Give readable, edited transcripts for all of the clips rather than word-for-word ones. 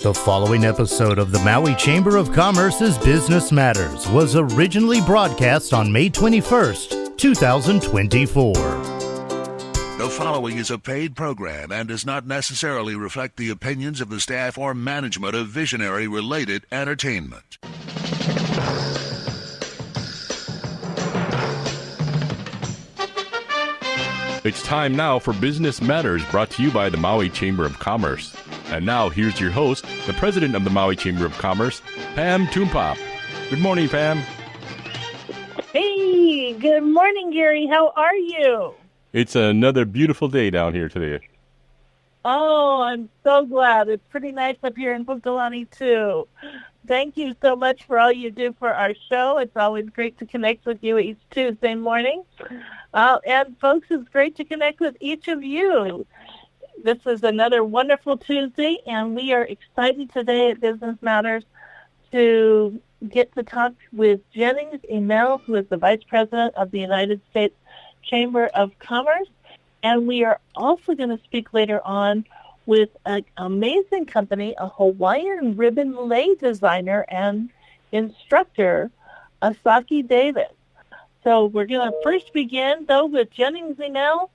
The following episode of the Maui Chamber of Commerce's Business Matters was originally broadcast on May 21st, 2024. The following is a paid program and does not necessarily reflect the opinions of the staff or management of Visionary-related entertainment. It's time now for Business Matters, brought to you by the Maui Chamber of Commerce. And now, here's your host, the president of the Maui Chamber of Commerce, Pam Toompop. Good morning, Pam. Hey, good morning, Gary. How are you? It's another beautiful day down here today. Oh, I'm so glad. It's pretty nice up here in Pukalani, too. Thank you so much for all you do for our show. It's always great to connect with you each Tuesday morning. And, folks, it's great to connect with each of you. This is another wonderful Tuesday, and we are excited today at Business Matters to get to talk with Jennings, Imel, who is the Vice President of the United States Chamber of Commerce. And we are also going to speak later on with an amazing company, a Hawaiian ribbon lei designer and instructor, Asaki Davis. So we're going to first begin, though, with Jennings, Imel.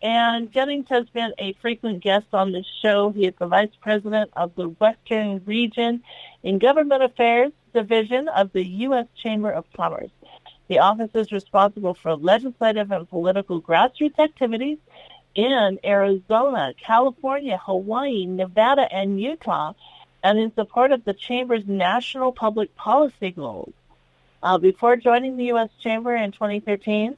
And Jennings has been a frequent guest on this show. He is the Vice President of the Western Region in Government Affairs Division of the U.S. Chamber of Commerce. The office is responsible for legislative and political grassroots activities in Arizona, California, Hawaii, Nevada, and Utah, and in support of the Chamber's national public policy goals. Before joining the U.S. Chamber in 2013,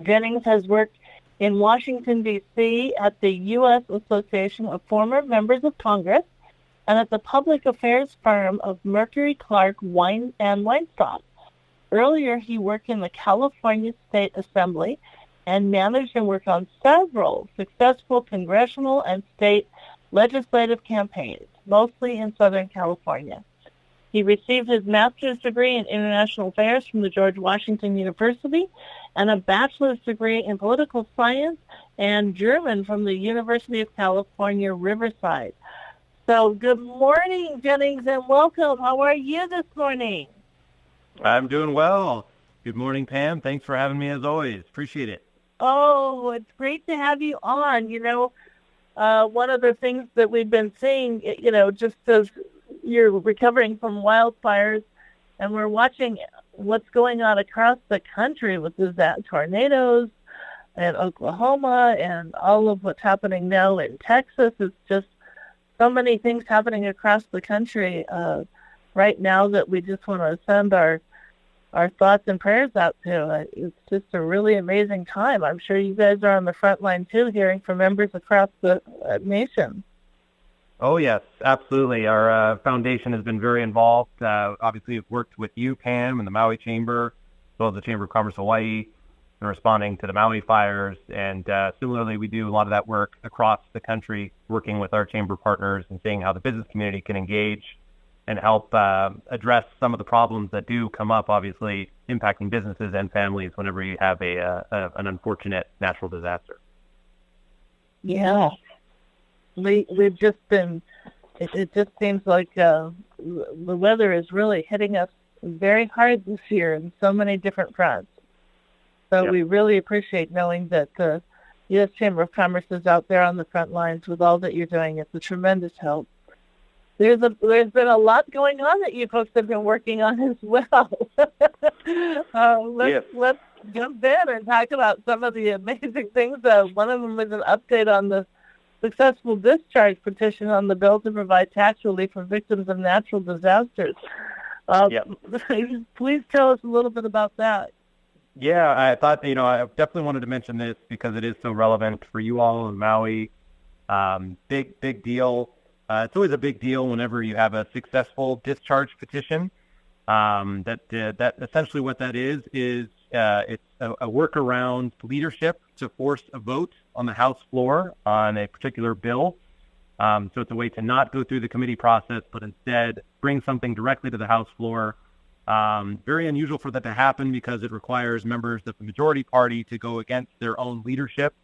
Jennings has worked in Washington, D.C. at the U.S. Association of Former Members of Congress and at the public affairs firm of Mercury Clark Wine and Weinstock. Earlier, he worked in the California State Assembly and managed and worked on several successful congressional and state legislative campaigns, mostly in Southern California. He received his master's degree in international affairs from the George Washington University and a bachelor's degree in political science and German from the University of California, Riverside. So good morning, Jennings, and welcome. How are you this morning? I'm doing well. Good morning, Pam. Thanks for having me as always. Appreciate it. Oh, it's great to have you on. You know, one of the things that we've been seeing, just as you're recovering from wildfires, and we're watching what's going on across the country with the tornadoes in Oklahoma and all of what's happening now in Texas. It's just so many things happening across the country right now that we just want to send our thoughts and prayers out to. It's just a really amazing time. I'm sure you guys are on the front line, too, hearing from members across the nation. Oh, yes, absolutely. Our foundation has been very involved. Obviously, we've worked with you, Pam, and the Maui Chamber, as well as the Chamber of Commerce Hawaii, in responding to the Maui fires. And similarly, we do a lot of that work across the country, working with our chamber partners and seeing how the business community can engage and help address some of the problems that do come up, obviously, impacting businesses and families whenever you have an unfortunate natural disaster. Yeah. We've just been, it just seems like the weather is really hitting us very hard this year in so many different fronts. So We really appreciate knowing that the U.S. Chamber of Commerce is out there on the front lines with all that you're doing. It's a tremendous help. There's been a lot going on that you folks have been working on as well. Let's jump in and talk about some of the amazing things. One of them is an update on the successful discharge petition on the bill to provide tax relief for victims of natural disasters. Please tell us a little bit about that. Yeah, I thought, I definitely wanted to mention this because it is so relevant for you all in Maui. Big deal. It's always a big deal whenever you have a successful discharge petition. That essentially what that is it's a workaround leadership to force a vote on the House floor on a particular bill. So it's a way to not go through the committee process, but instead bring something directly to the House floor. Very unusual for that to happen because it requires members of the majority party to go against their own leadership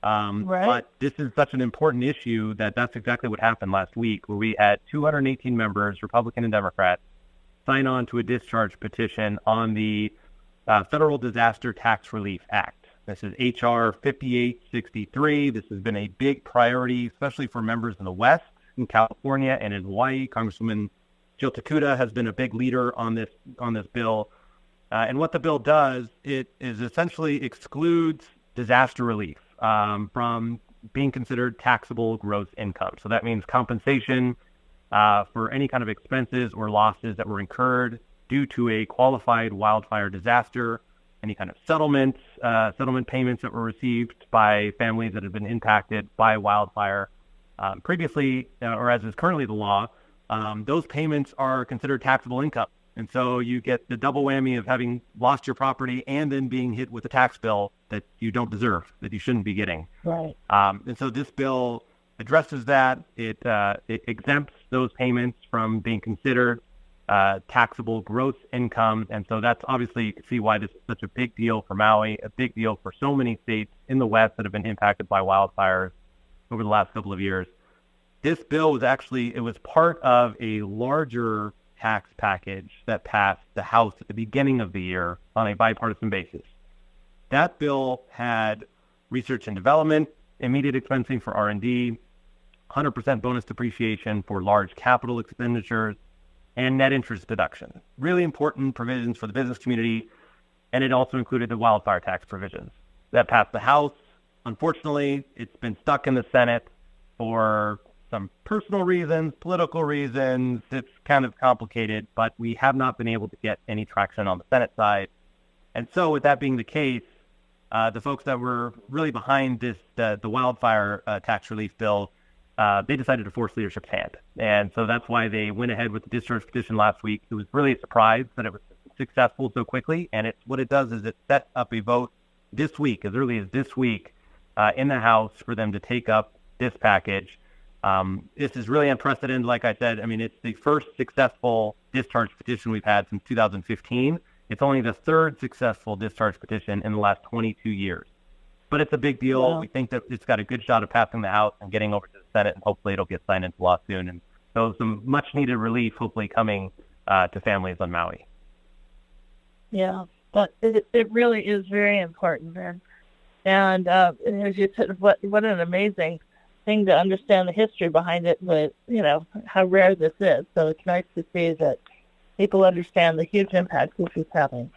But this is such an important issue that's exactly what happened last week, where we had 218 members, Republican and Democrat, sign on to a discharge petition on the Federal Disaster Tax Relief Act. This is H.R. 5863. This has been a big priority, especially for members in the West, in California and in Hawaii. Congresswoman Jill Takuda has been a big leader on this bill. And what the bill does, it is essentially excludes disaster relief from being considered taxable gross income. So that means compensation for any kind of expenses or losses that were incurred due to a qualified wildfire disaster, any kind of settlement payments that were received by families that have been impacted by wildfire. Previously, or as is currently the law, those payments are considered taxable income. And so you get the double whammy of having lost your property and then being hit with a tax bill that you don't deserve, that you shouldn't be getting. Right. And so this bill addresses that. It exempts those payments from being considered taxable gross income. And so that's obviously, you can see why this is such a big deal for Maui, a big deal for so many states in the West that have been impacted by wildfires over the last couple of years. This bill was it was part of a larger tax package that passed the House at the beginning of the year on a bipartisan basis. That bill had research and development, immediate expensing for R&D, 100% bonus depreciation for large capital expenditures, and net interest deduction. Really important provisions for the business community, and it also included the wildfire tax provisions. That passed the House. Unfortunately, it's been stuck in the Senate for some personal reasons, political reasons. It's kind of complicated, but we have not been able to get any traction on the Senate side. And so with that being the case, the folks that were really behind this, the wildfire tax relief bill, they decided to force leadership's hand. And so that's why they went ahead with the discharge petition last week. It was really a surprise that it was successful so quickly. And what it does is it sets up a vote this week, as early as this week, in the House for them to take up this package. This is really unprecedented. Like I said, I mean, it's the first successful discharge petition we've had since 2015. It's only the third successful discharge petition in the last 22 years. But it's a big deal. Wow. We think that it's got a good shot of passing the House and getting over to the Senate, and hopefully it'll get signed into law soon. And so some much-needed relief hopefully coming to families on Maui. Yeah, but it really is very important, man. And as you said, what an amazing thing to understand the history behind it, but how rare this is. So it's nice to see that people understand the huge impact this is having,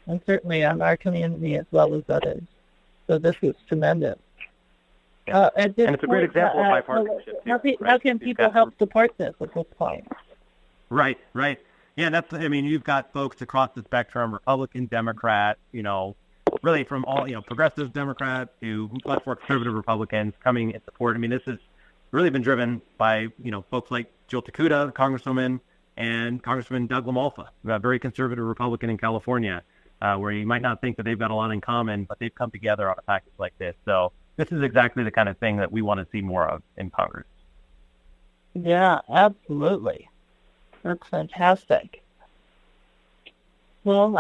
and certainly on our community as well as others. So this is tremendous. And it's a great example of bipartisanship. How can people help support this at this point? Right. Yeah, you've got folks across the spectrum, Republican, Democrat, really from all, progressive Democrat to much more conservative Republicans coming in support. I mean, this has really been driven by, folks like Jill Takuda, Congresswoman, and Congressman Doug LaMalfa, a very conservative Republican in California, where you might not think that they've got a lot in common, but they've come together on a package like this. So this is exactly the kind of thing that we want to see more of in Congress. Yeah, absolutely. That's fantastic. Well,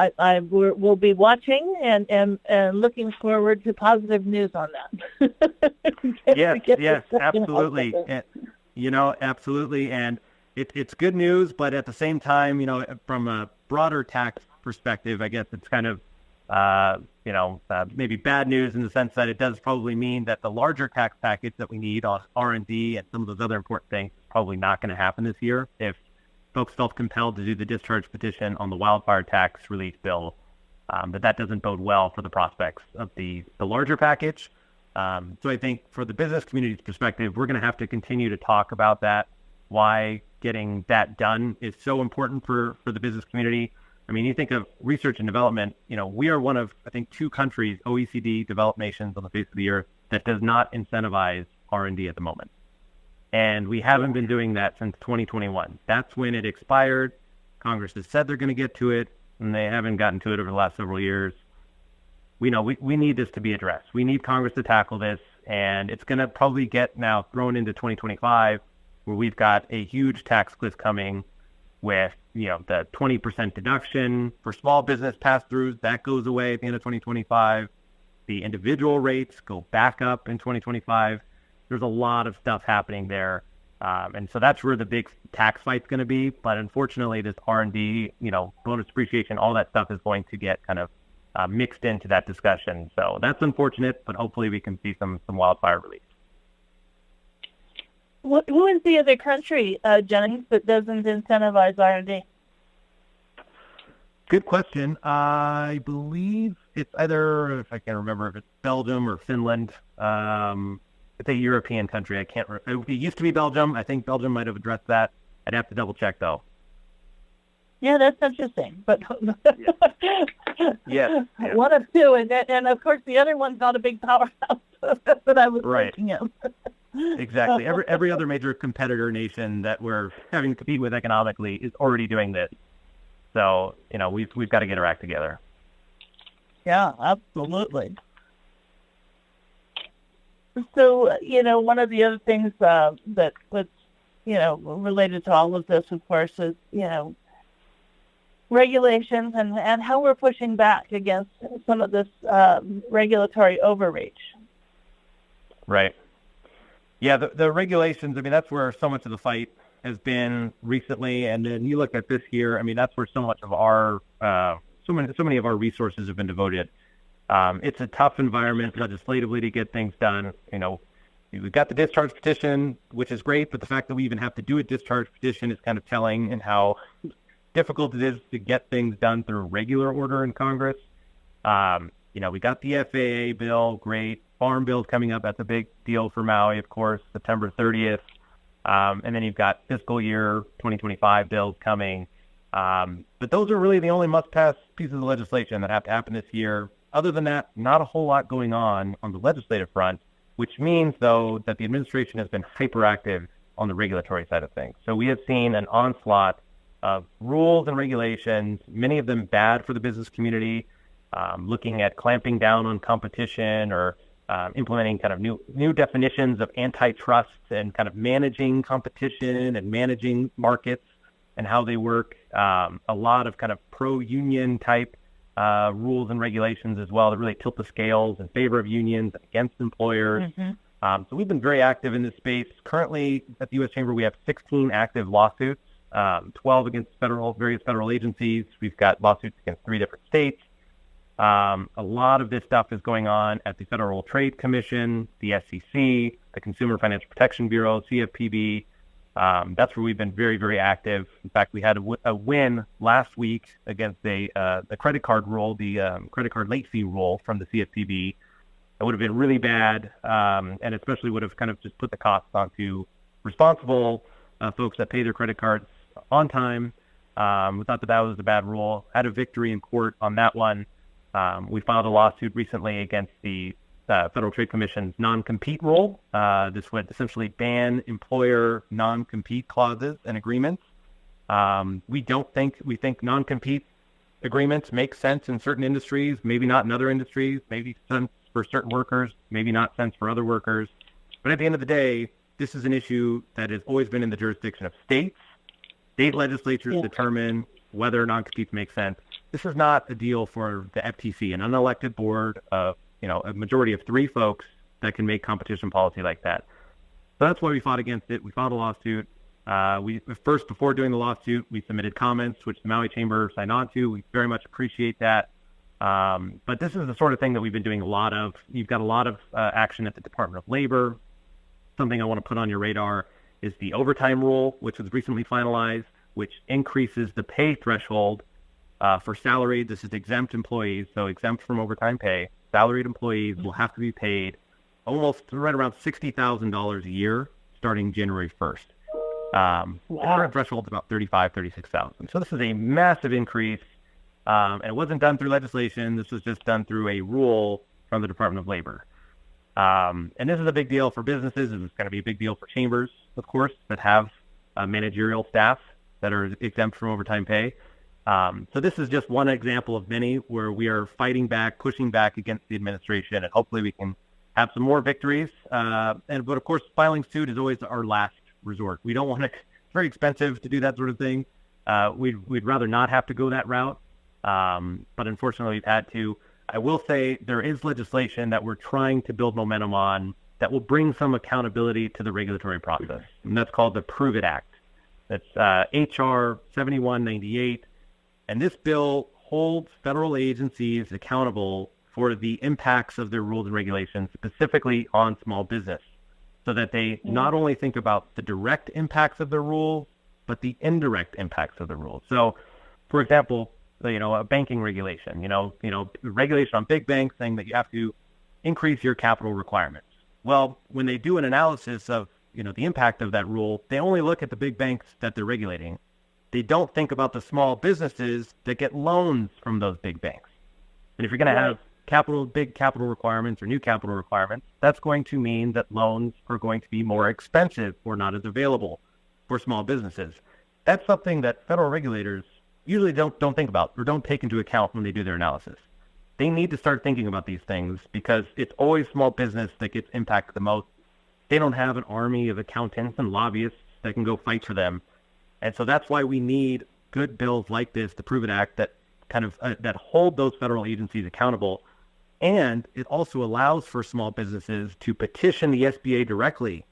we'll be watching and looking forward to positive news on that. Yes, absolutely. Absolutely. And it's good news, but at the same time, from a broader tax perspective, I guess it's kind of, maybe bad news in the sense that it does probably mean that the larger tax package that we need on R&D and some of those other important things is probably not going to happen this year if folks felt compelled to do the discharge petition on the wildfire tax relief bill, that doesn't bode well for the prospects of the larger package. So I think for the business community's perspective, we're going to have to continue to talk about that, why getting that done is so important for the business community. I mean, you think of research and development, we are one of, I think, 2 countries, OECD developed nations on the face of the earth, that does not incentivize R&D at the moment. And we haven't been doing that since 2021. That's when it expired. Congress has said they're going to get to it, and they haven't gotten to it over the last several years. We know we need this to be addressed. We need Congress to tackle this, and it's going to probably get now thrown into 2025, where we've got a huge tax cliff coming with, the 20% deduction for small business pass-throughs. That goes away at the end of 2025. the individual rates go back up in 2025. There's a lot of stuff happening there. And so that's where the big tax fight's going to be. But unfortunately, this R&D, bonus depreciation, all that stuff is going to get kind of mixed into that discussion. So that's unfortunate, but hopefully we can see some wildfire relief. Who is the other country, Jennings, that doesn't incentivize R&D? Good question. I believe it's either, if I can remember, if it's Belgium or Finland. It's a European country. I can't remember. It used to be Belgium. I think Belgium might have addressed that. I'd have to double check, though. Yeah, that's interesting. But yes. One of two. And of course, the other one's not a big powerhouse. That's what I was thinking of. Exactly. Every other major competitor nation that we're having to compete with economically is already doing this. So, we've got to get our act together. Yeah, absolutely. So, one of the other things that's, related to all of this, of course, is, regulations and how we're pushing back against some of this regulatory overreach. Right. Yeah, the regulations, that's where so much of the fight has been recently. And then you look at this year, that's where so much of our, so many of our resources have been devoted. It's a tough environment legislatively to get things done. We've got the discharge petition, which is great, but the fact that we even have to do a discharge petition is kind of telling in how difficult it is to get things done through regular order in Congress. We got the FAA bill, great. Farm bill's coming up. That's a big deal for Maui, of course, September 30th. And then you've got fiscal year 2025 bills coming. But those are really the only must-pass pieces of legislation that have to happen this year. Other than that, not a whole lot going on the legislative front, which means, though, that the administration has been hyperactive on the regulatory side of things. So we have seen an onslaught of rules and regulations, many of them bad for the business community, looking at clamping down on competition or implementing kind of new definitions of antitrust and kind of managing competition and managing markets and how they work. A lot of kind of pro-union type rules and regulations as well that really tilt the scales in favor of unions and against employers. Mm-hmm. So we've been very active in this space. Currently at the U.S. Chamber, we have 16 active lawsuits, 12 against various federal agencies. We've got lawsuits against 3 different states. A lot of this stuff is going on at the Federal Trade Commission, the SEC, the Consumer Financial Protection Bureau, CFPB. That's where we've been very, very active. In fact, we had a win last week against the credit card rule, the credit card late fee rule from the CFPB. That would have been really bad, and especially would have kind of just put the costs onto responsible folks that pay their credit cards on time. We thought that was a bad rule. Had a victory in court on that one. We filed a lawsuit recently against the Federal Trade Commission's non-compete rule. This would essentially ban employer non-compete clauses and agreements. We think non-compete agreements make sense in certain industries, maybe not in other industries, maybe sense for certain workers, maybe not sense for other workers. But at the end of the day, this is an issue that has always been in the jurisdiction of states. State legislatures determine whether non-competes make sense. This is not a deal for the FTC, an unelected board of a majority of 3 folks that can make competition policy like that. So that's why we fought against it. We filed a lawsuit. Before doing the lawsuit, we submitted comments, which the Maui Chamber signed on to. We very much appreciate that. But this is the sort of thing that we've been doing a lot of. You've got a lot of action at the Department of Labor. Something I want to put on your radar is the overtime rule, which was recently finalized, which increases the pay threshold for salaried. This is exempt employees, so exempt from overtime pay. Salaried employees will have to be paid almost right around $60,000 a year starting January 1st. The current threshold is about $36,000. So this is a massive increase, and it wasn't done through legislation. This was just done through a rule from the Department of Labor. And this is a big deal for businesses, and it's going to be a big deal for chambers, of course, that have managerial staff that are exempt from overtime pay. So this is just one example of many where we are fighting back, pushing back against the administration, and hopefully we can have some more victories. But of course, filing suit is always our last resort. We don't want to. It's very expensive to do that sort of thing. We'd rather not have to go that route. But unfortunately, we've had to. I will say there is legislation that we're trying to build momentum on that will bring some accountability to the regulatory process, and that's called the Prove It Act. That's H.R. 7198, and this bill holds federal agencies accountable for the impacts of their rules and regulations, specifically on small business, so that they not only think about the direct impacts of the rules, but the indirect impacts of the rules. So, for example, a banking regulation, regulation on big banks saying that you have to increase your capital requirements. Well, when they do an analysis of, the impact of that rule, they only look at the big banks that they're regulating. They don't think about the small businesses that get loans from those big banks. And if you're going to have big capital requirements or new capital requirements, that's going to mean that loans are going to be more expensive or not as available for small businesses. That's something that federal regulators usually don't think about or don't take into account when they do their analysis. They need to start thinking about these things because it's always small business that gets impacted the most. They don't have an army of accountants and lobbyists that can go fight for them. And so that's why we need good bills like this, the Prove It Act, that kind of that hold those federal agencies accountable. And it also allows for small businesses to petition the SBA directly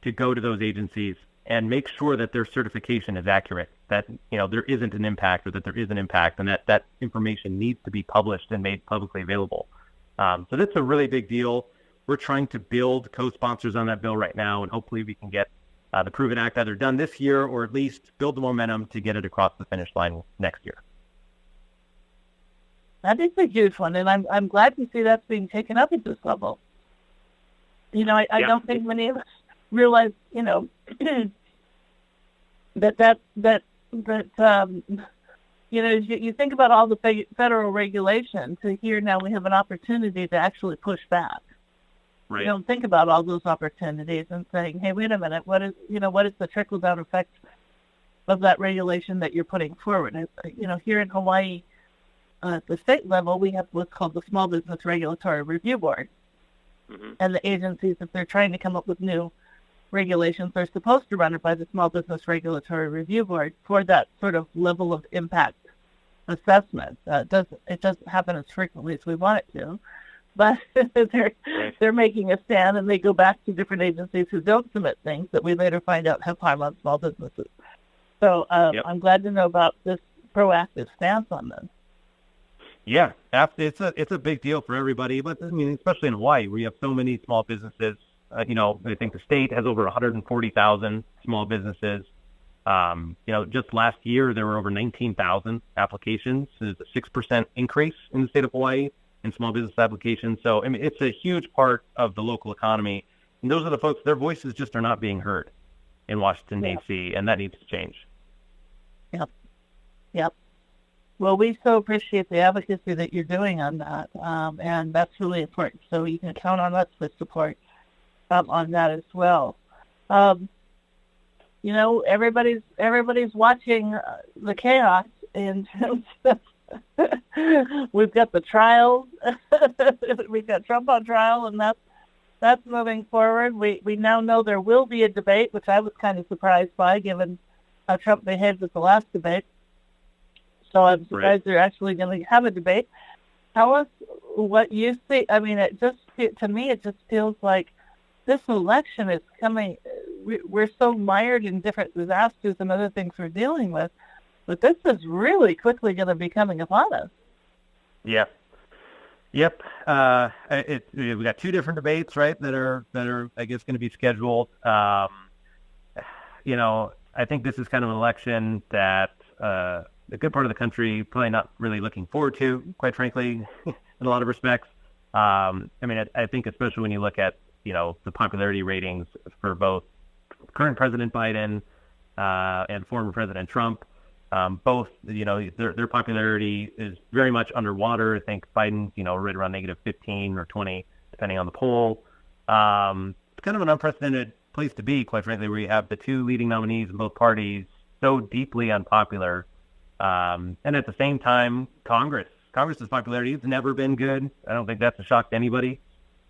to go to those agencies and make sure that their certification is accurate, that there isn't an impact or that there is an impact, and that information needs to be published and made publicly available. So that's a really big deal. We're trying to build co-sponsors on that bill right now, and hopefully we can get the Prove It Act either done this year or at least build the momentum to get it across the finish line next year. That is a huge one, and I'm glad to see that's being taken up at this level. I don't think many of us realize, that you think about all the federal regulations. To here now we have an opportunity to actually push back. Right. You don't think about all those opportunities and saying, hey, wait a minute, what is the trickle-down effect of that regulation that you're putting forward? Here in Hawaii, at the state level, we have what's called the Small Business Regulatory Review Board. Mm-hmm. And the agencies, if they're trying to come up with new regulations, are supposed to run it by the Small Business Regulatory Review Board for that sort of level of impact assessment. It doesn't happen as frequently as we want it to. But they're making a stand, and they go back to different agencies who don't submit things that we later find out have harm on small businesses. So I'm glad to know about this proactive stance on this. Yeah, it's a big deal for everybody, but especially in Hawaii, where you have so many small businesses. I think the state has over 140,000 small businesses. Just last year there were over 19,000 applications. There's a 6% increase in the state of Hawaii in small business applications. So, it's a huge part of the local economy. And those are the folks, their voices just are not being heard in Washington, D.C., and that needs to change. Yep. Well, we so appreciate the advocacy that you're doing on that, and that's really important. So you can count on us for support on that as well. Everybody's watching the chaos, and we've got the trials. We've got Trump on trial, and that's moving forward. We now know there will be a debate, which I was kind of surprised by, given how Trump behaved at the last debate. So I'm surprised they're actually going to have a debate. Tell us what you see. To me, it just feels like this election is coming. We're so mired in different disasters and other things we're dealing with, but this is really quickly going to be coming upon us. Yeah. Yep. We got two different debates, right, that are I guess going to be scheduled. I think this is kind of an election that a good part of the country probably not really looking forward to, quite frankly, in a lot of respects. I think especially when you look at, the popularity ratings for both current President Biden and former President Trump, both, their popularity is very much underwater. I think Biden, right around -15 or 20, depending on the poll. It's kind of an unprecedented place to be, quite frankly, where you have the two leading nominees in both parties so deeply unpopular. And at the same time, Congress's popularity has never been good. I don't think that's a shock to anybody.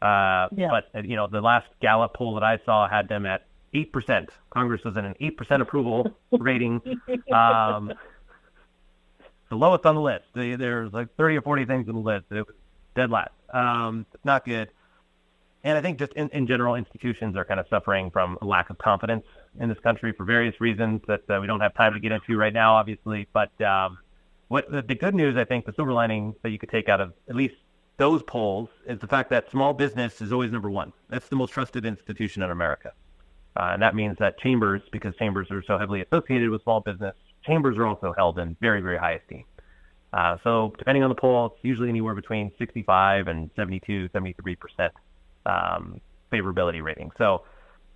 But, the last Gallup poll that I saw had them at 8%. Congress was in an 8% approval rating. The lowest on the list. There's like 30 or 40 things on the list. It was dead last. It's not good. And I think just in general, institutions are kind of suffering from a lack of confidence in this country for various reasons that we don't have time to get into right now, obviously. But what the good news, I think, the silver lining that you could take out of at least those polls is the fact that small business is always number one. That's the most trusted institution in America. And that means that chambers, because chambers are so heavily associated with small business, chambers are also held in very, very high esteem. So depending on the poll, it's usually anywhere between 65 and 72, 73% favorability rating. So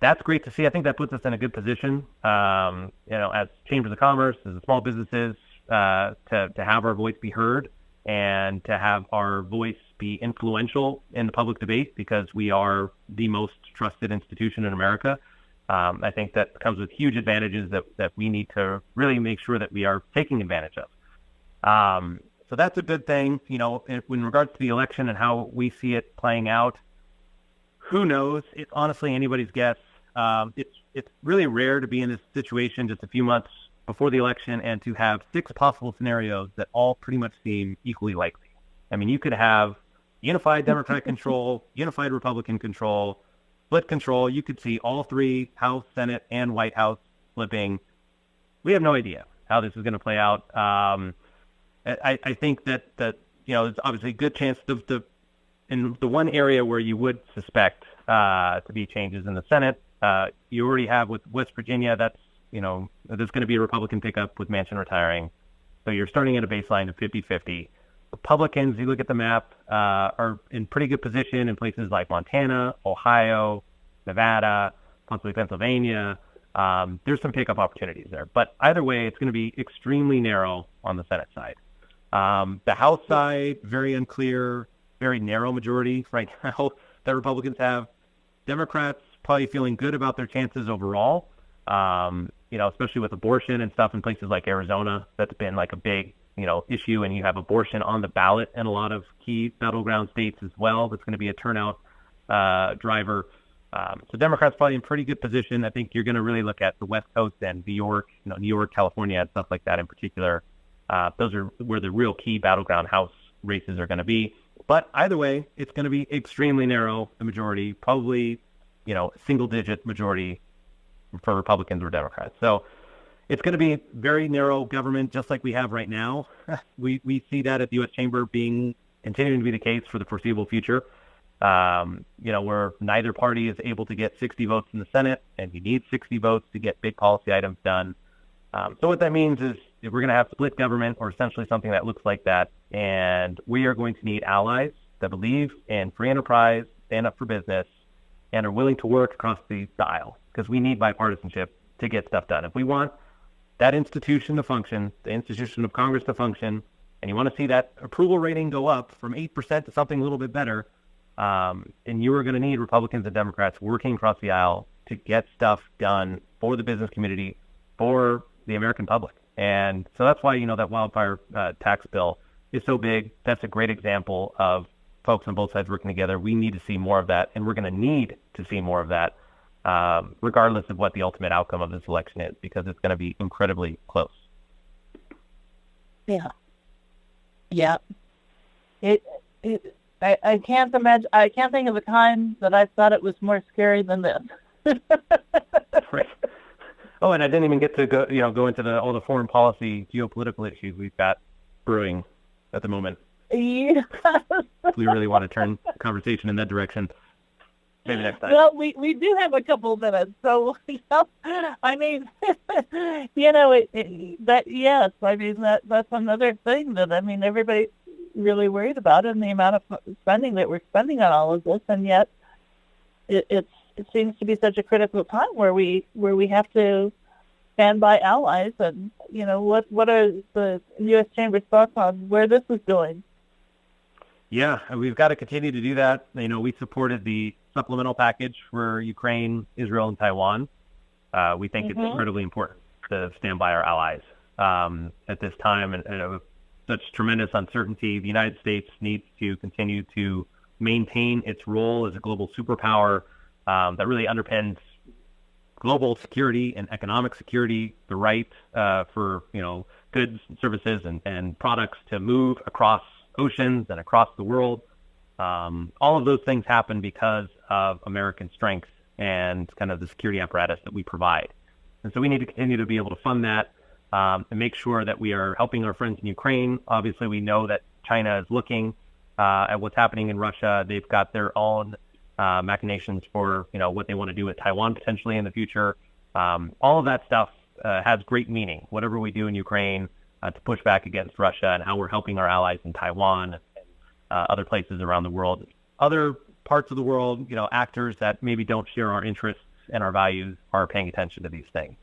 that's great to see. I think that puts us in a good position, as chambers of commerce, as small businesses, to have our voice be heard and to have our voice be influential in the public debate because we are the most trusted institution in America. I think that comes with huge advantages that we need to really make sure that we are taking advantage of. So that's a good thing. In regards to the election and how we see it playing out, who knows? It's honestly anybody's guess. It's really rare to be in this situation just a few months before the election and to have 6 possible scenarios that all pretty much seem equally likely. I mean, you could have unified Democrat control, unified Republican control, split control. You could see all 3, House, Senate, and White House flipping. We have no idea how this is going to play out. I think that there's obviously a good chance in the one area where you would suspect to be changes in the Senate, you already have with West Virginia. That's there's going to be a Republican pickup with Manchin retiring, so you're starting at a baseline of 50-50. Republicans, you look at the map, are in pretty good position in places like Montana, Ohio, Nevada, possibly Pennsylvania. There's some pickup opportunities there. But either way, it's going to be extremely narrow on the Senate side. The House side, very unclear, very narrow majority right now that Republicans have. Democrats probably feeling good about their chances overall, especially with abortion and stuff in places like Arizona. That's been like a big issue, and you have abortion on the ballot in a lot of key battleground states as well. That's going to be a turnout driver. So Democrats probably in pretty good position. I think you're going to really look at the West Coast and New York, New York, California, and stuff like that in particular. Those are where the real key battleground House races are going to be. But either way, it's going to be extremely narrow, the majority, probably, single-digit majority for Republicans or Democrats. So it's going to be very narrow government, just like we have right now. We see that at the U.S. Chamber continuing to be the case for the foreseeable future. Where neither party is able to get 60 votes in the Senate, and you need 60 votes to get big policy items done. So what that means is we're going to have split government, or essentially something that looks like that, and we are going to need allies that believe in free enterprise, stand up for business, and are willing to work across the aisle, because we need bipartisanship to get stuff done. If we want that institution to function, the institution of Congress to function, and you want to see that approval rating go up from 8% to something a little bit better, and you are going to need Republicans and Democrats working across the aisle to get stuff done for the business community, for the American public. And so that's why, that wildfire tax bill is so big. That's a great example of folks on both sides working together. We need to see more of that, and we're going to need to see more of that, regardless of what the ultimate outcome of this election is, because it's going to be incredibly close. Yeah. Yeah. I can't imagine. I can't think of a time that I thought it was more scary than this. Right. Oh, and I didn't even get to go into all the foreign policy geopolitical issues we've got brewing at the moment. Yeah. If we really want to turn the conversation in that direction, maybe next time. Well, we do have a couple of minutes, so I mean, that's another thing that everybody's really worried about, and the amount of spending that we're spending on all of this, and yet it seems to be such a critical time where we have to stand by allies. And what are the U.S. Chamber's thoughts on where this is going? Yeah, we've got to continue to do that. We supported the supplemental package for Ukraine, Israel, and Taiwan. We think it's incredibly important to stand by our allies at this time, and with such tremendous uncertainty. The United States needs to continue to maintain its role as a global superpower that really underpins global security and economic security, the right for goods and services and products to move across oceans and across the world. All of those things happen because of American strength and kind of the security apparatus that we provide. And so we need to continue to be able to fund that and make sure that we are helping our friends in Ukraine. Obviously, we know that China is looking at what's happening in Russia. They've got their own machinations for what they want to do with Taiwan potentially in the future. All of that stuff has great meaning. Whatever we do in Ukraine to push back against Russia, and how we're helping our allies in Taiwan and other places around the world, other parts of the world, actors that maybe don't share our interests and our values are paying attention to these things.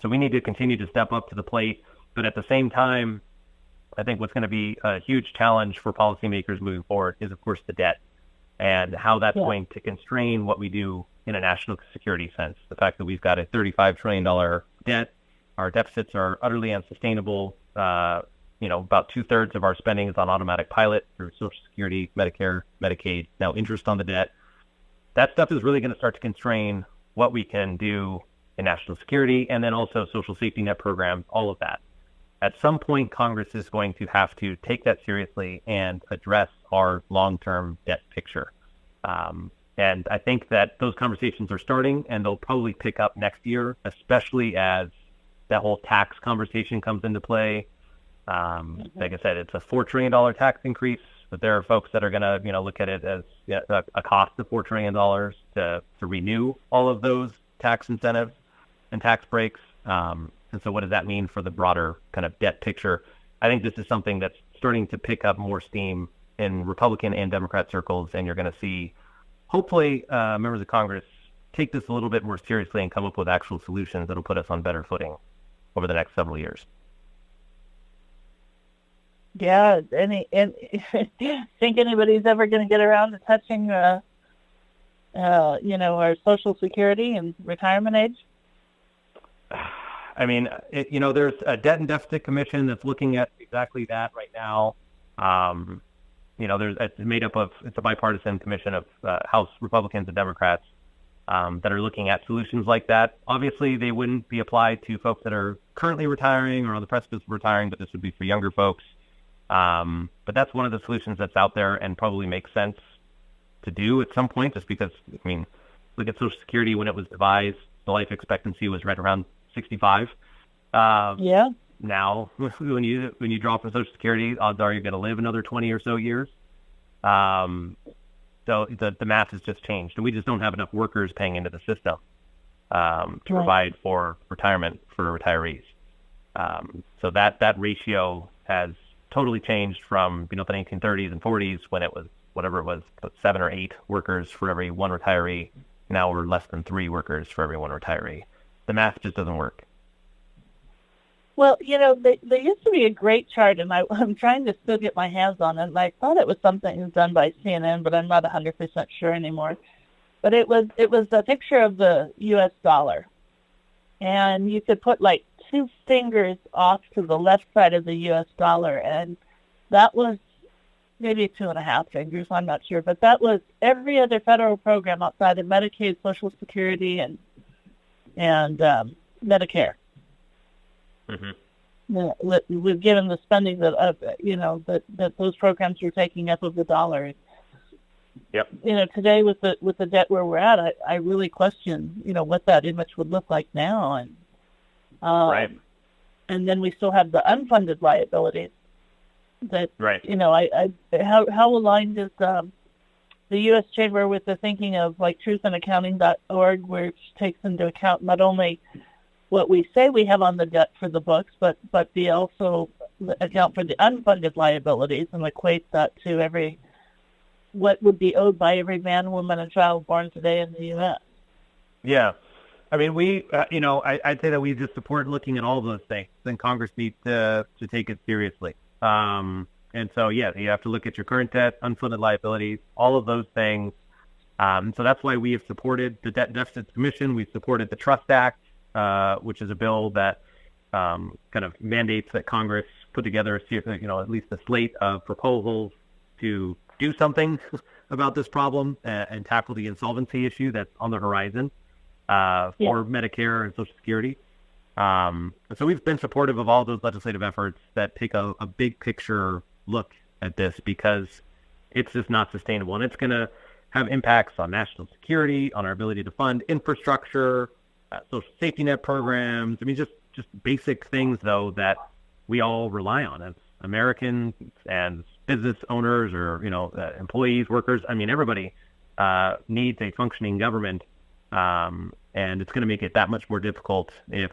So we need to continue to step up to the plate, but at the same time, I think what's going to be a huge challenge for policymakers moving forward is, of course, the debt and how that's going to constrain what we do in a national security sense. The fact that we've got a $35 trillion debt, our deficits are utterly unsustainable. About 2/3 of our spending is on automatic pilot through Social Security, Medicare, Medicaid, now interest on the debt. That stuff is really going to start to constrain what we can do in national security, and then also social safety net programs, all of that. At some point, Congress is going to have to take that seriously and address our long-term debt picture. And I think that those conversations are starting, and they'll probably pick up next year, especially as that whole tax conversation comes into play. Like I said, it's a $4 trillion tax increase, but there are folks that are going to, look at it as a cost of $4 trillion to renew all of those tax incentives and tax breaks. And so what does that mean for the broader kind of debt picture? I think this is something that's starting to pick up more steam in Republican and Democrat circles, and you're going to see, hopefully, members of Congress take this a little bit more seriously and come up with actual solutions that will put us on better footing over the next several years. Yeah, and think anybody's ever going to get around to touching, our Social Security and retirement age? I mean, there's a debt and deficit commission that's looking at exactly that right now. It's a bipartisan commission of House Republicans and Democrats that are looking at solutions like that. Obviously, they wouldn't be applied to folks that are currently retiring or on the precipice of retiring, but this would be for younger folks. But that's one of the solutions that's out there and probably makes sense to do at some point, just because, look at Social Security when it was devised, the life expectancy was right around 65. Now, when you draw from Social Security, odds are you're going to live another 20 or so years. So the math has just changed, and we just don't have enough workers paying into the system to provide for retirement for retirees. So that ratio has totally changed from the 1930s and 40s when it was whatever it was, 7 or 8 workers for every one retiree. Now we're less than 3 workers for every one retiree. The math just doesn't work. Well, there used to be a great chart, and I'm trying to still get my hands on it, and I thought it was something done by CNN, but I'm not 100% sure anymore. But it was a picture of the U.S. dollar, and you could put like 2 fingers off to the left side of the U.S. dollar, and that was maybe 2.5 fingers, I'm not sure, but that was every other federal program outside of Medicaid, Social Security, and Medicare. Mm-hmm. We've given the spending that those programs are taking up of the dollar. Yep. Today with the debt where we're at, I really question what that image would look like now, and right. And then we still have the unfunded liabilities. That right. How aligned is the U.S. Chamber with the thinking of like truthandaccounting.org, which takes into account not only what we say we have on the debt for the books, but we also account for the unfunded liabilities and equate that to what would be owed by every man, woman, and child born today in the U.S. Yeah. I mean, I'd say that we just support looking at all those things, and Congress needs to take it seriously. And so, yeah, you have to look at your current debt, unfunded liabilities, all of those things. So that's why we have supported the Debt and Deficit Commission. We've supported the Trust Act, which is a bill that kind of mandates that Congress put together at least a slate of proposals to do something about this problem and tackle the insolvency issue that's on the horizon for Medicare and Social Security. So we've been supportive of all those legislative efforts that take a big picture look at this, because it's just not sustainable. And it's going to have impacts on national security, on our ability to fund infrastructure, social safety net programs. I mean, just basic things, though, that we all rely on as Americans and business owners or, employees, workers. I mean, everybody needs a functioning government, and it's going to make it that much more difficult if,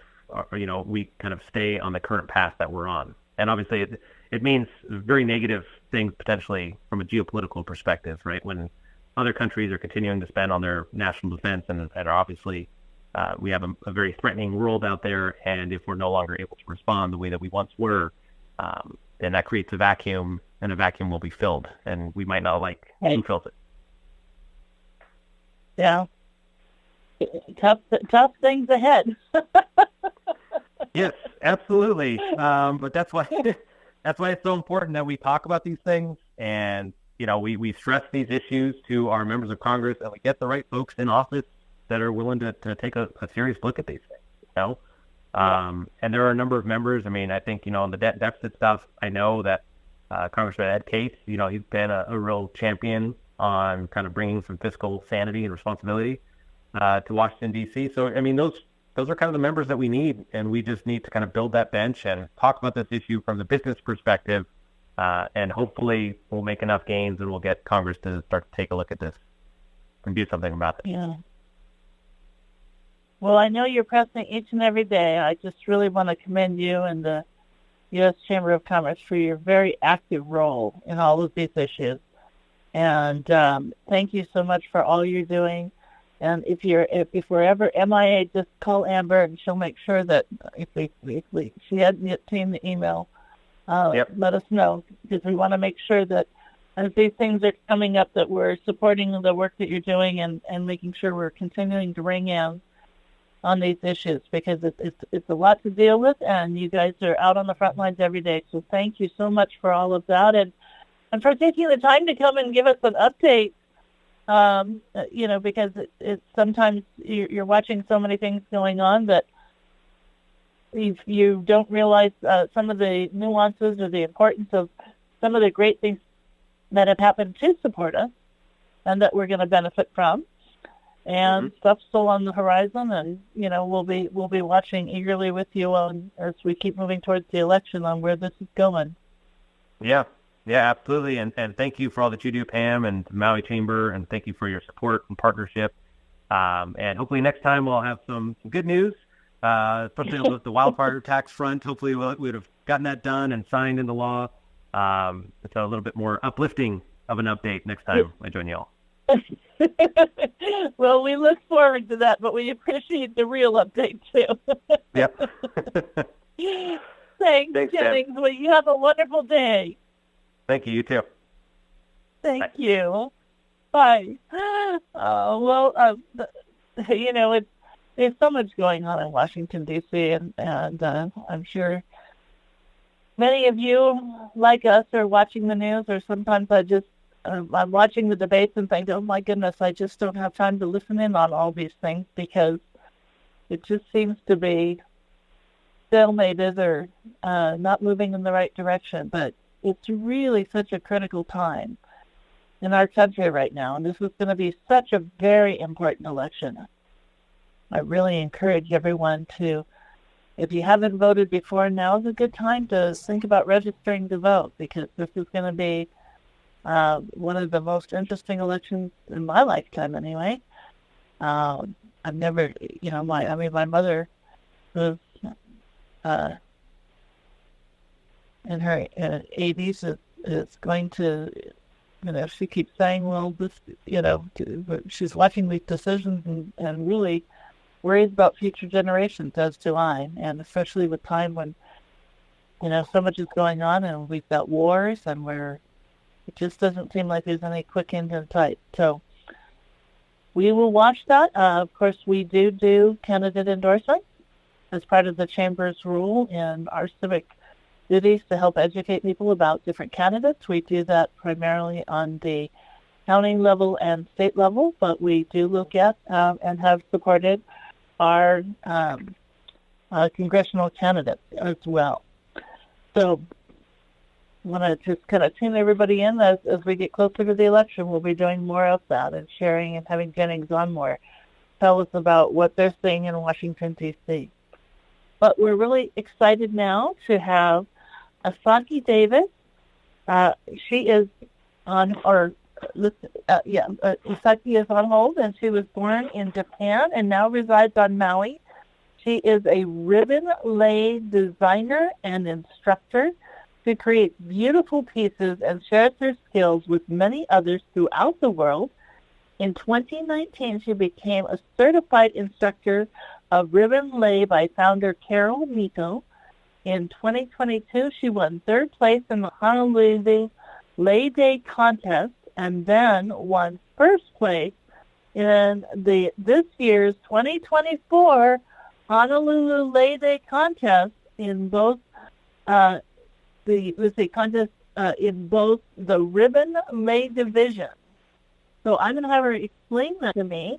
we kind of stay on the current path that we're on. And obviously, it means very negative things potentially from a geopolitical perspective, right? When other countries are continuing to spend on their national defense and are obviously we have a very threatening world out there, and if we're no longer able to respond the way that we once were, then that creates a vacuum, and a vacuum will be filled, and we might not like who fills it. Yeah. Tough things ahead. Yes, absolutely. But that's why it's so important that we talk about these things, and we stress these issues to our members of Congress, and we get the right folks in office that are willing to take a serious look at these things. And there are a number of members. I mean, I think on the debt deficit stuff, I know that Congressman Ed Case, he's been a real champion on kind of bringing some fiscal sanity and responsibility to Washington D.C. So I mean, those are kind of the members that we need, and we just need to kind of build that bench and talk about this issue from the business perspective, and hopefully we'll make enough gains and we'll get Congress to start to take a look at this and do something about it. Yeah. Well, I know you're pressing each and every day. I just really want to commend you and the U.S. Chamber of Commerce for your very active role in all of these issues. And thank you so much for all you're doing. And if we're ever MIA, just call Amber, and she'll make sure that if she hadn't yet seen the email, let us know, because we want to make sure that as these things are coming up, that we're supporting the work that you're doing and making sure we're continuing to ring in on these issues, because it's a lot to deal with, and you guys are out on the front lines every day. So thank you so much for all of that, and for taking the time to come and give us an update. Because it's sometimes you're watching so many things going on that you don't realize some of the nuances or the importance of some of the great things that have happened to support us and that we're going to benefit from. And stuff's still on the horizon, and we'll be watching eagerly with you as we keep moving towards the election on where this is going. Yeah, absolutely. And thank you for all that you do, Pam, and the Maui Chamber, and thank you for your support and partnership. And hopefully next time we'll have some good news, especially on the wildfire tax front. Hopefully we would have gotten that done and signed into law. It's a little bit more uplifting of an update next time I join you all. Well, we look forward to that, but we appreciate the real update too. Yep. Thanks, Jennings. Well, you have a wonderful day. Thank you. You too. Thank you. Bye. There's so much going on in Washington, D.C., and I'm sure many of you, like us, are watching the news, or sometimes I'm watching the debates and think, oh my goodness, I just don't have time to listen in on all these things, because it just seems to be stalemated or not moving in the right direction. But it's really such a critical time in our country right now, and this is going to be such a very important election. I really encourage everyone to, if you haven't voted before, now is a good time to think about registering to vote, because this is going to be one of the most interesting elections in my lifetime, anyway. I've never, my mother, who's in her 80s, is going to, she keeps saying, well, this, she's watching these decisions and really worries about future generations, as do I, and especially with time when, so much is going on, and we've got wars, and it just doesn't seem like there's any quick end in sight. So we will watch that. Of course, we do candidate endorsements as part of the Chamber's rule and our civic duties to help educate people about different candidates. We do that primarily on the county level and state level, but we do look at and have supported our congressional candidates as well. So want to just kind of tune everybody in as we get closer to the election. We'll be doing more of that and sharing and having Jennings on more. Tell us about what they're seeing in Washington, D.C. But we're really excited now to have Asaki Davis. She is on, Asaki is on hold, and she was born in Japan and now resides on Maui. She is a ribbon lay designer and instructor who creates beautiful pieces and shares her skills with many others throughout the world. In 2019, she became a certified instructor of ribbon lay by founder Carol Miko. In 2022, she won third place in the Honolulu Lay Day contest and then won first place in this year's 2024 Honolulu Lay Day contest in both in both the ribbon lay division. So I'm going to have her explain that to me,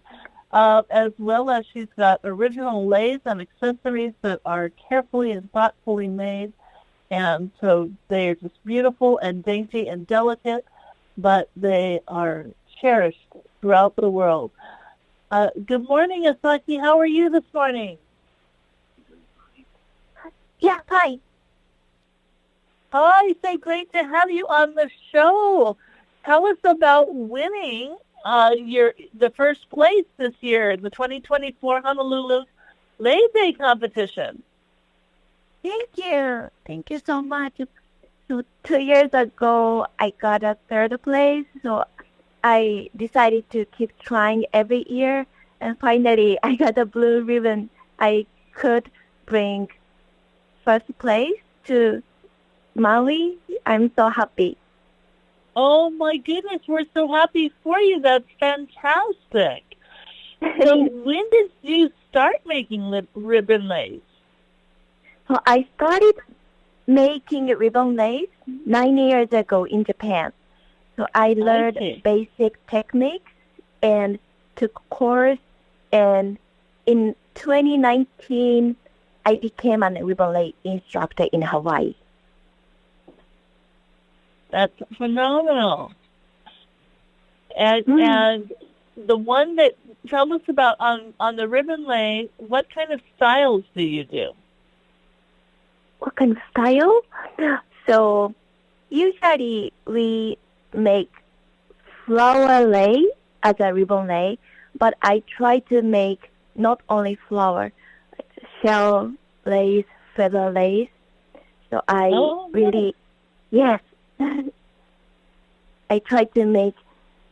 as well as she's got original lays and accessories that are carefully and thoughtfully made. And so they're just beautiful and dainty and delicate, but they are cherished throughout the world. Good morning, Asaki. How are you this morning? Yeah, hi. Hi, so great to have you on the show. Tell us about winning the first place this year in the 2024 Honolulu Lay Day competition. Thank you. Thank you so much. So 2 years ago, I got a third place, so I decided to keep trying every year, and finally I got a blue ribbon. I could bring first place to Maui. I'm so happy. Oh my goodness, we're so happy for you. That's fantastic. So when did you start making ribbon lace? So I started making ribbon lace 9 years ago in Japan. So I learned basic techniques and took course, and in 2019 I became a ribbon lace instructor in Hawaii. That's phenomenal. And the one that, tell us about on the ribbon lay, what kind of styles do you do? What kind of style? So usually we make flower lay as a ribbon lay, but I try to make not only flower, shell lace, feather lace. So yes, I try to make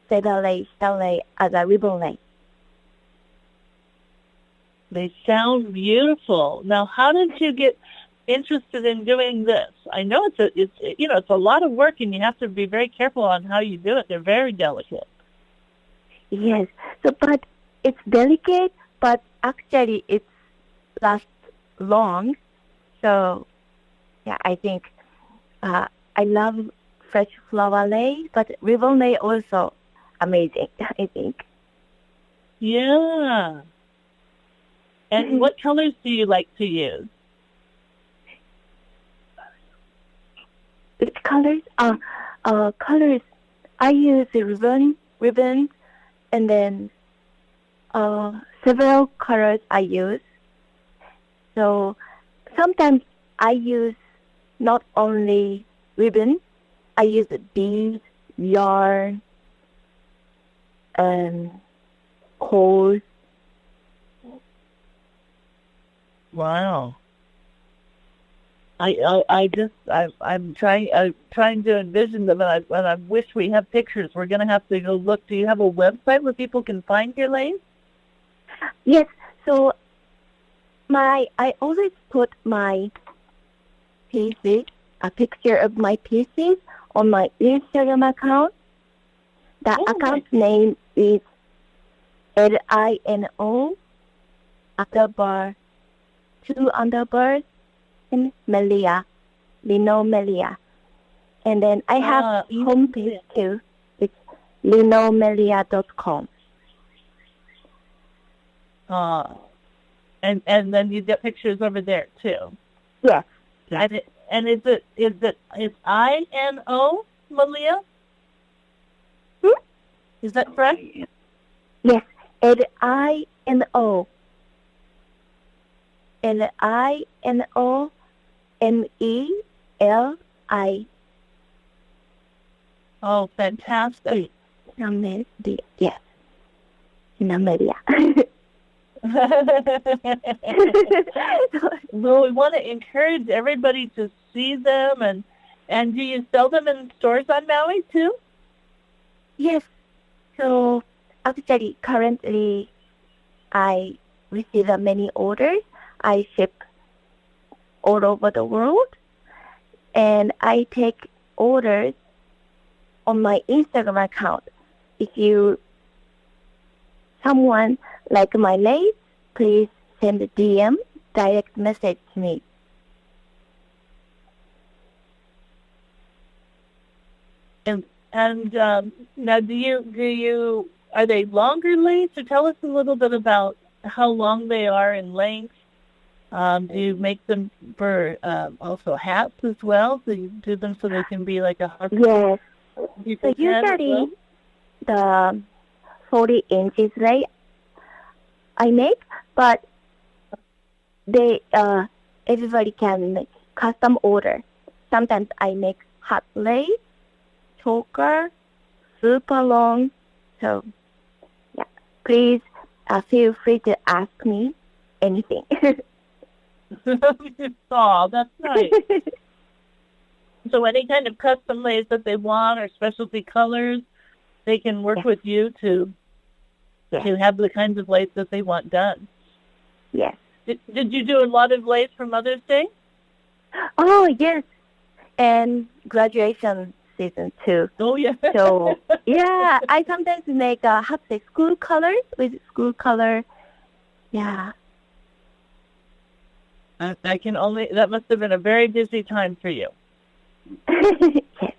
feather lace, shell lace as a ribbon lay. They sound beautiful. Now, how did you get interested in doing this? I know it's a lot of work, and you have to be very careful on how you do it. They're very delicate. Yes, but it's delicate, but actually it lasts long. So yeah, I think I love fresh flower lay, but ribbon lay also amazing, I think. Yeah. And what colors do you like to use? Which colors? Colors. I use ribbon, and then several colors I use. So sometimes I use not only ribbon, I use beads, yarn, and coals. Wow. I'm trying to envision them, and I wish we have pictures. We're going to have to go look. Do you have a website where people can find your lace? Yes. So I always put my pieces, a picture of my pieces on my Instagram account. The account name is LINO _ 2 underbars and Melia, Lino Melia. And then I have homepage too. It's linomelia.com. And then you get pictures over there too. Yes. And is it's INO, Malia? Is that correct? Yes, LINO. LINO MELI. Oh, fantastic. Yes, Namelia. Well, we want to encourage everybody to see them, and do you sell them in stores on Maui too? Yes. So actually, currently, I receive many orders. I ship all over the world, and I take orders on my Instagram account. If someone like my Leis, please send a DM, direct message to me. And now, are they longer lengths? Or tell us a little bit about how long they are in length. Do you make them for also hats as well? So you do them so they can be like a harp? Yes. So usually the 40 inches lace I make, but everybody can make custom order. Sometimes I make hot lace, choker, super long. So yeah, please feel free to ask me anything. Oh, that's nice. So any kind of custom lace that they want or specialty colors, they can work with you to have the kinds of lace that they want done. Yes. Did you do a lot of lace for Mother's Day? Oh, yes. And graduation season too. Oh, yeah. So, yeah, I sometimes make school colors with school color. Yeah. That must have been a very busy time for you. Yes.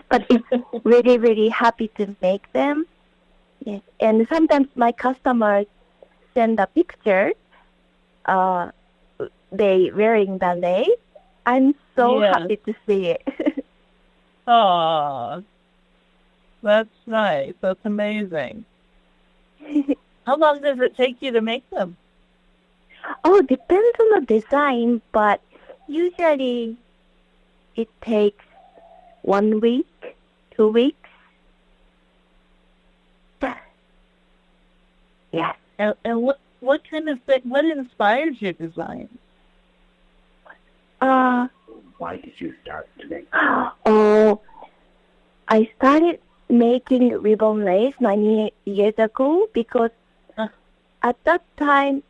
But it's really, really happy to make them. Yes. And sometimes my customers send a picture. They wearing the lace. I'm so happy to see it. Oh, that's nice. That's amazing. How long does it take you to make them? Oh, depends on the design, but usually it takes 1 week, 2 weeks. Yes. And what kind of thing? What inspires your designs? Why did you start to make? Oh, I started making ribbon lace 9 years ago because at that time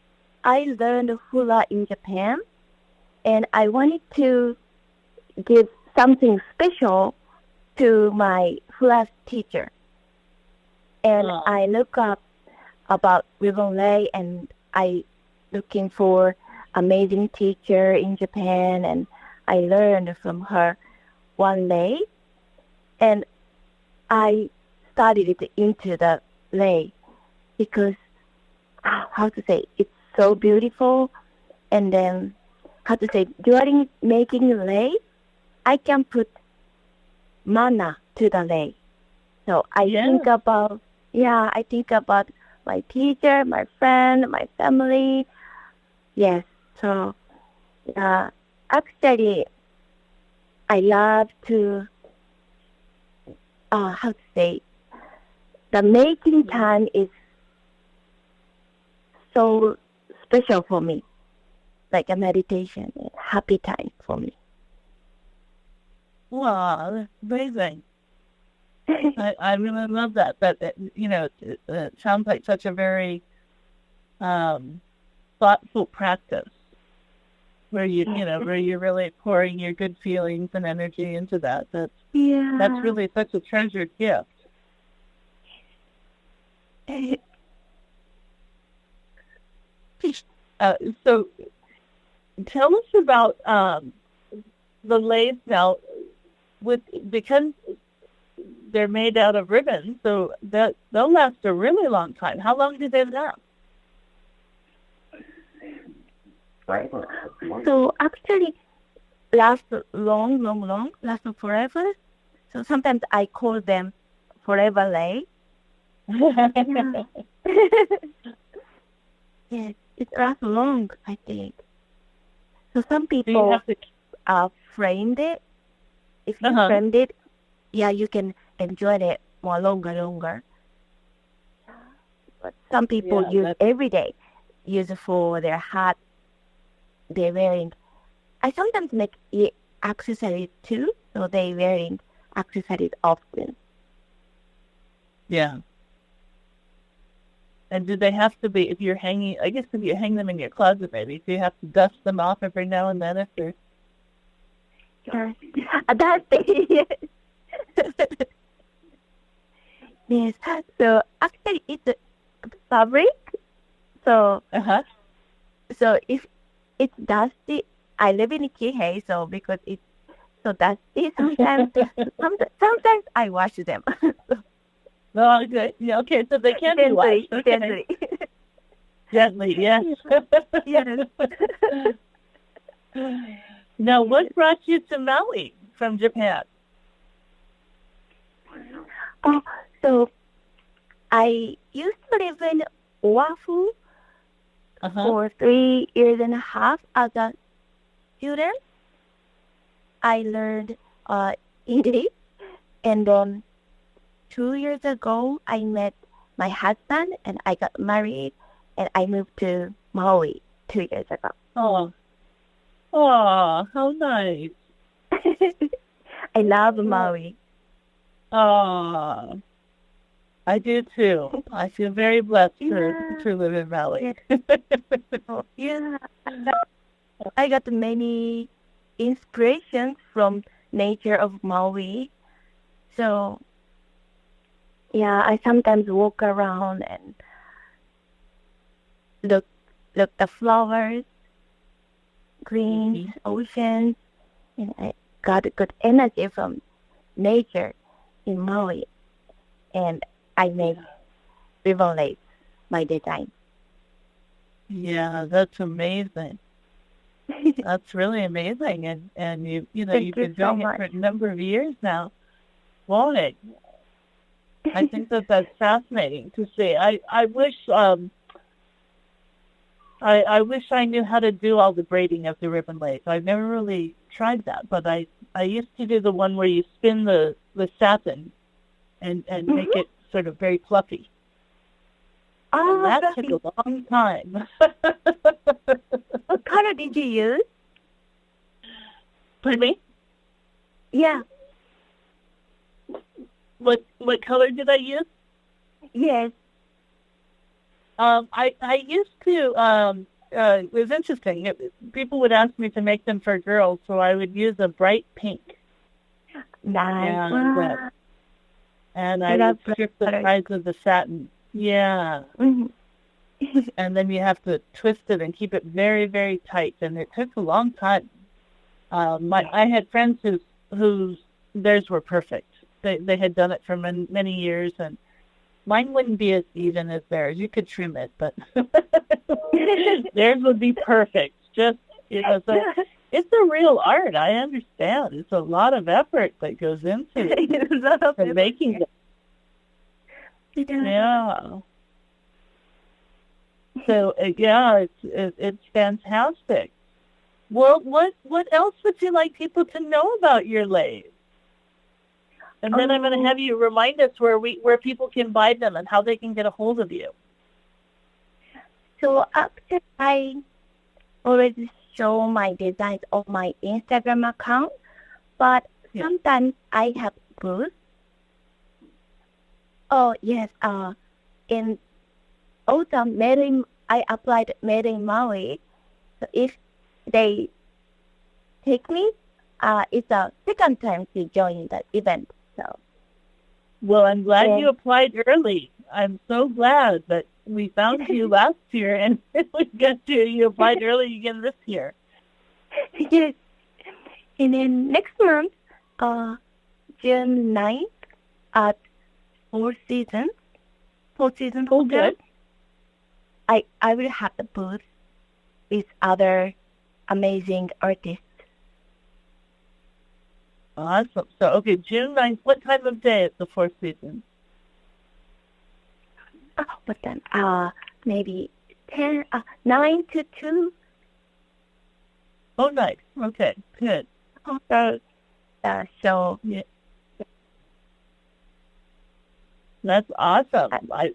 I learned hula in Japan, and I wanted to give something special to my hula teacher. And I look up about ribbon lace, and I looking for amazing teacher in Japan, and I learned from her one day, and I studied it into the lace because it's so beautiful. And then during making lace, I can put mana to the lace. So I think about my teacher, my friend, my family. Yes. So actually, I love to the making time is so special for me, like a meditation, a happy time for me. Wow, that's amazing. I really love that. It sounds like such a very thoughtful practice where you're really pouring your good feelings and energy into that. That's really such a treasured gift. So tell us about the lace now. Because they're made out of ribbons, so that they'll last a really long time. How long do they last? So actually, last long, last forever. So sometimes I call them forever Leis. Yeah. Yes, it lasts long, I think. So some Do you people have to? framed it. If you Uh-huh. framed it, yeah, you can enjoy it more longer. But some people Yeah, use that's every day, use for their hat they're wearing. I sometimes make it accessories too, so they wearing accessories often. yeah. And do they have to be, if you're hanging, I guess if you hang them in your closet maybe, do you have to dust them off every now and then if they're... Yes. That's it. Yes. So actually it's a fabric. So Uh-huh. if it's dusty, I live in Kihei, so because it's so dusty, sometimes I wash them. Well, okay. Yeah, okay, so they can be washed. Okay. Gently. Gently, yes. Yes. Now, what brought you to Maui from Japan? Oh, so I used to live in Oahu Uh-huh. for 3 years and a half as a student. I learned English, and then 2 years ago I met my husband and I got married, and I moved to Maui 2 years ago. Oh, how nice. I love Maui. Oh, I do too. I feel very blessed to live in Maui. Yeah, I got many inspirations from nature of Maui. So yeah, I sometimes walk around and look the flowers, greens, oceans, and I got good energy from nature in Maui, and I make ribbon lace my design. Yeah, that's amazing. That's really amazing. And you've Thank you been so doing it for much. a number of years now. Boy, I think that's fascinating to see. I wish I wish I knew how to do all the braiding of the ribbon lace. I've never really tried that, but I used to do the one where you spin the satin and make it sort of very fluffy. And Oh, that fluffy. took a long time. What color did you use? Pardon me? Yeah. What color did I use? Yes. I used to it was interesting. People would ask me to make them for girls, so I would use a bright pink. Nice. And I I love would strip black the sides of the satin. Yeah. Mhm. And then you have to twist it and keep it very, very tight. And it took a long time. I had friends whose theirs were perfect. They had done it for many years, and mine wouldn't be as even as theirs. You could trim it, but theirs would be perfect. Just so it's a real art. I understand. It's a lot of effort that goes into making it. Yeah. So yeah, it's fantastic. Well, what else would you like people to know about your lace? And then I'm going to have you remind us where people can buy them and how they can get a hold of you. So after I already show my designs on my Instagram account, but sometimes I have booths. Oh yes, in autumn, I applied Made in Maui. So if they take me, it's a second time to join the event. So. Well, I'm glad you applied early. I'm so glad that we found you last year and you applied early again this year. Yes. And then next month, June 9th, at Four Seasons Hotel, I will have the booth with other amazing artists. Awesome. So, okay, June 9th, what time of day at the Four Seasons? What then? Maybe 9 to 2. Oh, nice. Okay, good. So Yeah. That's awesome.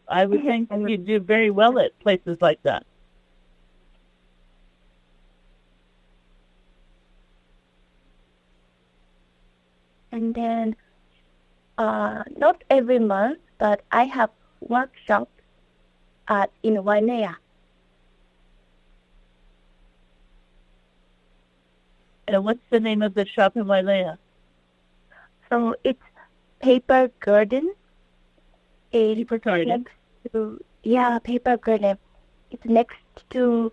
I would think you do very well at places like that. and then not every month, but I have workshops in Wainea. And what's the name of the shop in Wailea? So it's Paper Garden. Paper Garden. Paper Garden. It's next to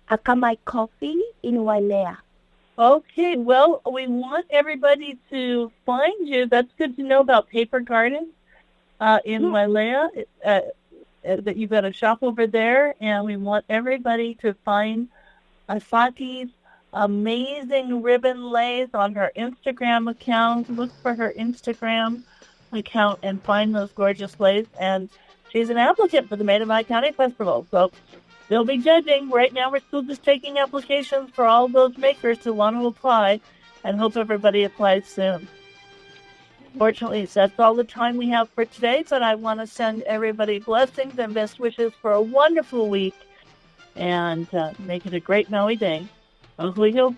Akamai Coffee in Wainea. Okay, well, we want everybody to find you. That's good to know about Paper Garden in Wailea, that you've got a shop over there, and we want everybody to find Asaki's amazing ribbon lace on her Instagram account. Look for her Instagram account and find those gorgeous lace. And she's an applicant for the Maid of Mai County Festival, so they'll be judging. Right now, we're still just taking applications for all those makers who want to apply, and hope everybody applies soon. Fortunately, that's all the time we have for today, but I want to send everybody blessings and best wishes for a wonderful week, and make it a great Maui day. Ohui